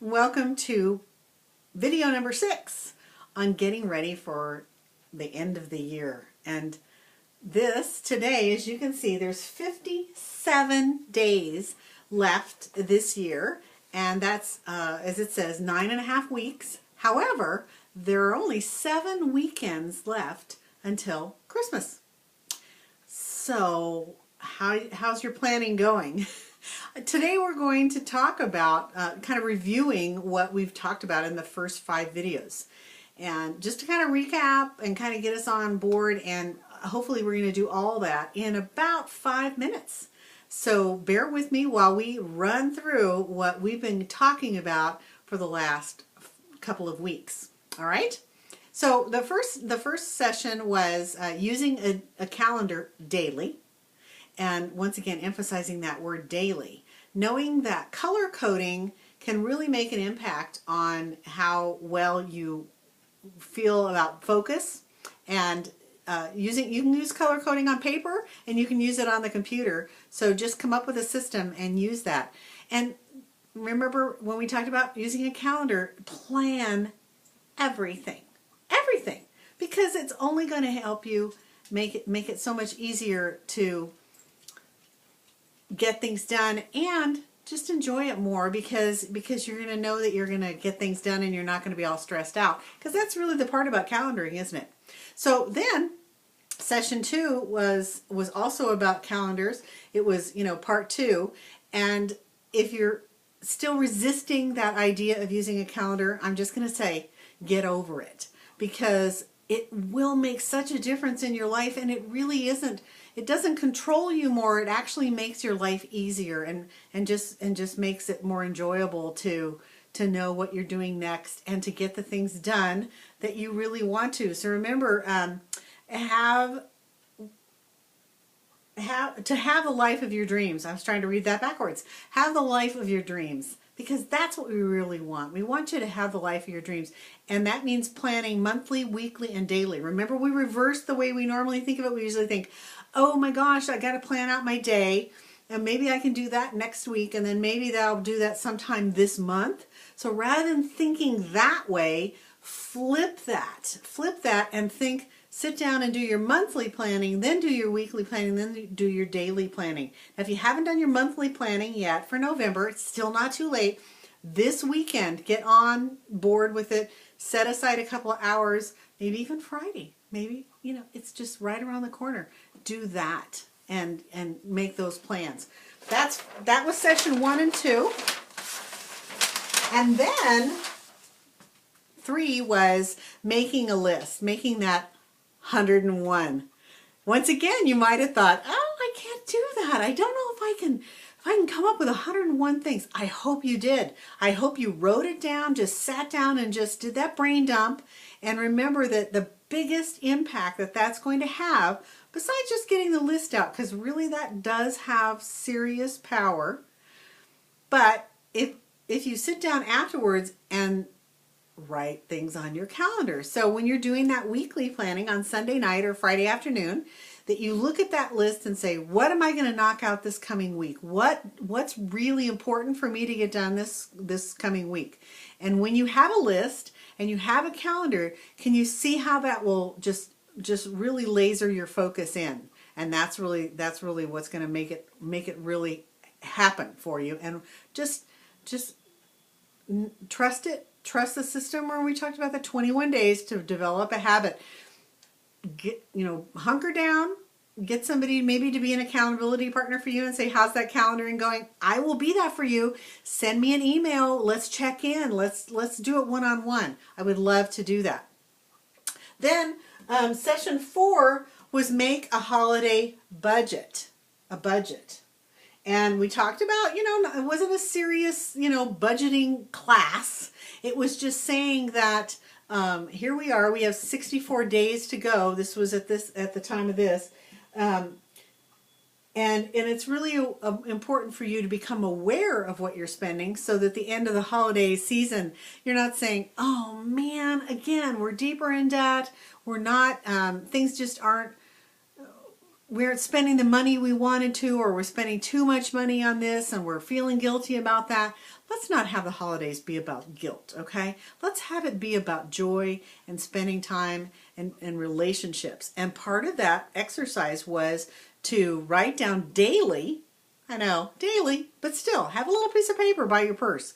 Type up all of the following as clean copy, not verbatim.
Welcome to video number 6 on getting ready for the end of the year. And this today, as you can see, there's 57 days left this year, and that's as it says 9.5 weeks. However, there are only 7 weekends left until Christmas. So how's your planning going? Today we're going to talk about kind of reviewing what we've talked about in the first 5 videos, and just to kind of recap and kind of get us on board, and hopefully we're going to do all that in about 5 minutes. So bear with me while we run through what we've been talking about for the last couple of weeks. All right? So the first session was using a calendar daily. And once again, emphasizing that word daily. Knowing that color coding can really make an impact on how well you feel about focus. And you can use color coding on paper, and you can use it on the computer. So just come up with a system and use that. And remember when we talked about using a calendar, plan everything. Everything. Because it's only going to help you make it so much easier to get things done and just enjoy it more, because you're going to know that you're going to get things done and you're not going to be all stressed out, because that's really the part about calendaring, isn't it? So then session 2 was also about calendars. It was, part 2. And if you're still resisting that idea of using a calendar, I'm just going to say get over it, because it will make such a difference in your life. And it really isn't, it doesn't control you more. It actually makes your life easier and just makes it more enjoyable to know what you're doing next and to get the things done that you really want to. So remember, have the life of your dreams. I was trying to read that backwards. Have the life of your dreams, because that's what we really want. We want you to have the life of your dreams. And that means planning monthly, weekly, and daily. Remember, we reverse the way we normally think of it. We usually think, oh my gosh, I got to plan out my day, and maybe I can do that next week, and then maybe I'll do that sometime this month. So rather than thinking that way, flip that and think, sit down and do your monthly planning, then do your weekly planning, then do your daily planning. Now, if you haven't done your monthly planning yet for November, it's still not too late. This weekend, get on board with it. Set aside a couple of hours, maybe even Friday. Maybe, it's just right around the corner. Do that and make those plans. That was session 1 and 2. And then 3 was making a list, making that 101. Once again, you might have thought, oh, I can't do that. I don't know if I can come up with 101 things. I hope you did. I hope you wrote it down, just sat down and just did that brain dump. And remember that the biggest impact that's going to have, besides just getting the list out, because really that does have serious power, but if you sit down afterwards and write things on your calendar. So when you're doing that weekly planning on Sunday night or Friday afternoon, that you look at that list and say, what am I going to knock out this coming week? What's really important for me to get done this coming week? And when you have a list and you have a calendar, can you see how that will just really laser your focus in? And that's really what's going to make it really happen for you. And just trust it. Trust the system, where we talked about the 21 days to develop a habit. Hunker down, get somebody maybe to be an accountability partner for you and say, how's that calendaring going? I will be that for you. Send me an email. Let's check in. Let's do it one-on-one. I would love to do that. Then session 4 was make a holiday budget. A budget. And we talked about, it wasn't a serious, budgeting class. It was just saying that here we are. We have 64 days to go. This was at the time of this. And it's really important for you to become aware of what you're spending, so that at the end of the holiday season, you're not saying, oh man, again, we're deeper in debt. We're not, things just aren't we aren't spending the money we wanted to, or we're spending too much money on this and we're feeling guilty about that. Let's not have the holidays be about guilt, okay? Let's have it be about joy and spending time and relationships. And part of that exercise was to write down daily, I know, daily, but still, have a little piece of paper by your purse.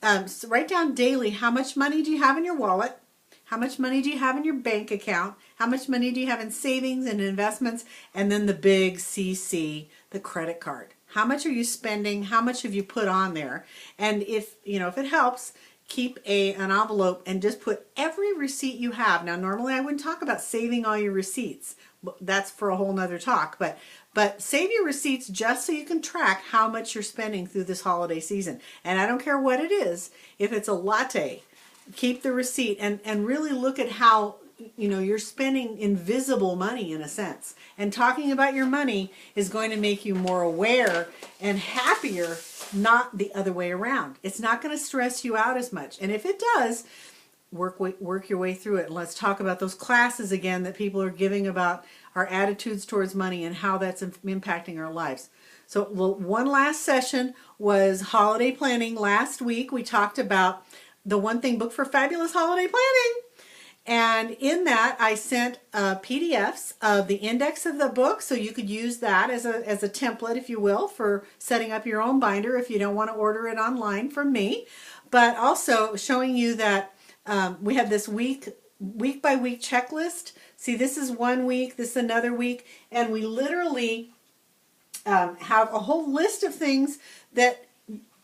So write down daily, how much money do you have in your wallet? How much money do you have in your bank account? How much money do you have in savings and investments? And then the big CC, the credit card. How much are you spending? How much have you put on there? And if it helps, keep an envelope and just put every receipt you have. Now, normally I wouldn't talk about saving all your receipts. That's for a whole nother talk. But save your receipts just so you can track how much you're spending through this holiday season. And I don't care what it is. If it's a latte, keep the receipt and really look at how you're spending invisible money in a sense. And talking about your money is going to make you more aware and happier, not the other way around. It's not going to stress you out as much. And if it does, work your way through it. And let's talk about those classes again that people are giving about our attitudes towards money and how that's impacting our lives. So one last session was holiday planning. Last week we talked about the One Thing Book for Fabulous Holiday Planning. And in that, I sent PDFs of the index of the book, so you could use that as a template, if you will, for setting up your own binder if you don't want to order it online from me. But also showing you that we have this week by week checklist. See, this is 1 week, this is another week, and we literally have a whole list of things that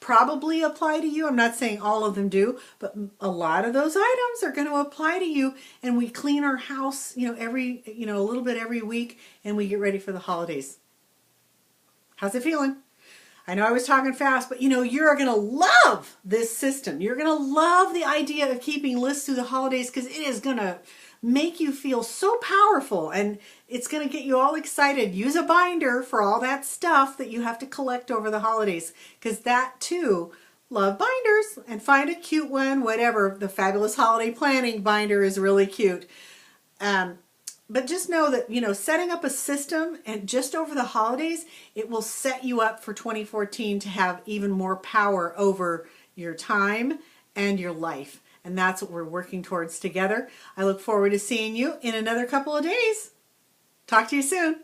probably apply to you. I'm not saying all of them do, but a lot of those items are going to apply to you. And we clean our house, every, a little bit every week, and we get ready for the holidays. How's it feeling? I know I was talking fast, but you're going to love this system. You're going to love the idea of keeping lists through the holidays because it is going to make you feel so powerful, and it's going to get you all excited. Use a binder for all that stuff that you have to collect over the holidays, because that too, love binders, and find a cute one, whatever. The Fabulous Holiday Planning binder is really cute. But just know that, setting up a system and just over the holidays, it will set you up for 2014 to have even more power over your time and your life. And that's what we're working towards together. I look forward to seeing you in another couple of days. Talk to you soon.